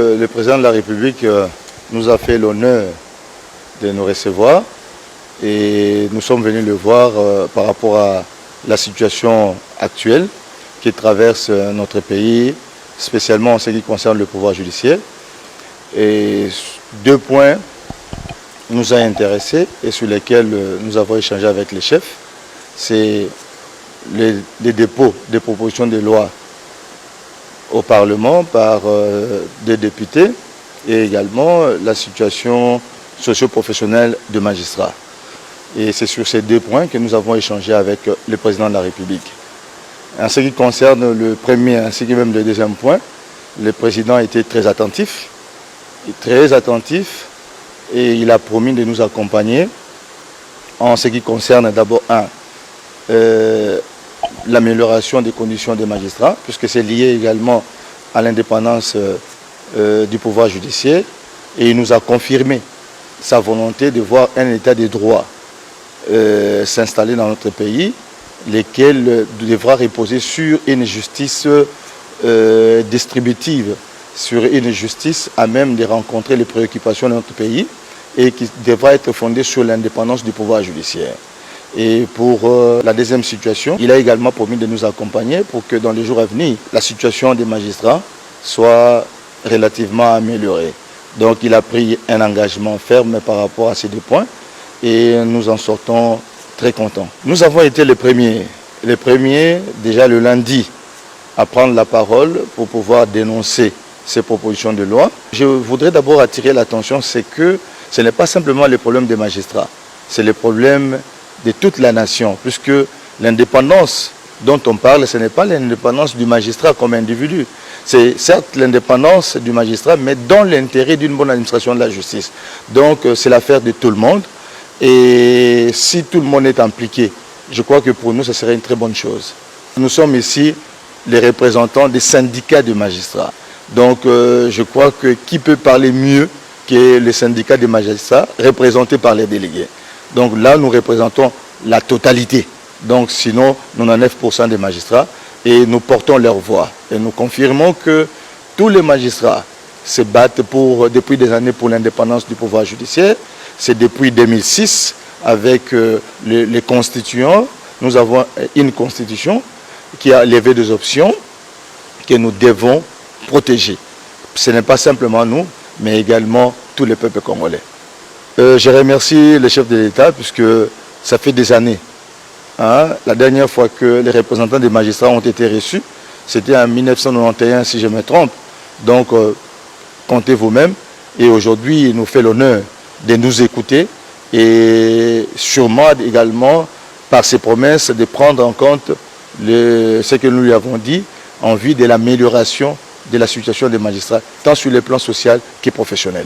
Le président de la République nous a fait l'honneur de nous recevoir et nous sommes venus le voir par rapport à la situation actuelle qui traverse notre pays, spécialement en ce qui concerne le pouvoir judiciaire. Et deux points nous ont intéressés et sur lesquels nous avons échangé avec les chefs. C'est les dépôts des propositions de loi au Parlement par des députés et également la situation socio-professionnelle de magistrats. Et c'est sur ces deux points que nous avons échangé avec le président de la République. En ce qui concerne le premier ainsi que même le deuxième point, le président a été très attentif et il a promis de nous accompagner en ce qui concerne d'abord l'amélioration des conditions des magistrats, puisque c'est lié également à l'indépendance du pouvoir judiciaire, et il nous a confirmé sa volonté de voir un état de droit s'installer dans notre pays, lequel devra reposer sur une justice distributive, sur une justice à même de rencontrer les préoccupations de notre pays et qui devra être fondée sur l'indépendance du pouvoir judiciaire. Et pour la deuxième situation, il a également promis de nous accompagner pour que dans les jours à venir, la situation des magistrats soit relativement améliorée. Donc il a pris un engagement ferme par rapport à ces deux points et nous en sortons très contents. Nous avons été les premiers déjà le lundi à prendre la parole pour pouvoir dénoncer ces propositions de loi. Je voudrais d'abord attirer l'attention, c'est que ce n'est pas simplement le problème des magistrats, c'est le problème de toute la nation, puisque l'indépendance dont on parle, ce n'est pas l'indépendance du magistrat comme individu. C'est certes l'indépendance du magistrat, mais dans l'intérêt d'une bonne administration de la justice. Donc c'est l'affaire de tout le monde. Et si tout le monde est impliqué, je crois que pour nous, ce serait une très bonne chose. Nous sommes ici les représentants des syndicats de magistrats. Donc je crois que qui peut parler mieux que les syndicats des magistrats représentés par les délégués. Donc là, nous représentons la totalité. Donc sinon, 99% des magistrats et nous portons leur voix. Et nous confirmons que tous les magistrats se battent depuis des années pour l'indépendance du pouvoir judiciaire. C'est depuis 2006 avec les constituants. Nous avons une constitution qui a levé des options que nous devons protéger. Ce n'est pas simplement nous, mais également tous les peuples congolais. Je remercie le chef de l'État puisque ça fait des années. La dernière fois que les représentants des magistrats ont été reçus, c'était en 1991 si je me trompe. Donc comptez vous-même. Et aujourd'hui, il nous fait l'honneur de nous écouter et sûrement également par ses promesses de prendre en compte ce que nous lui avons dit en vue de l'amélioration de la situation des magistrats, tant sur le plan social que professionnel.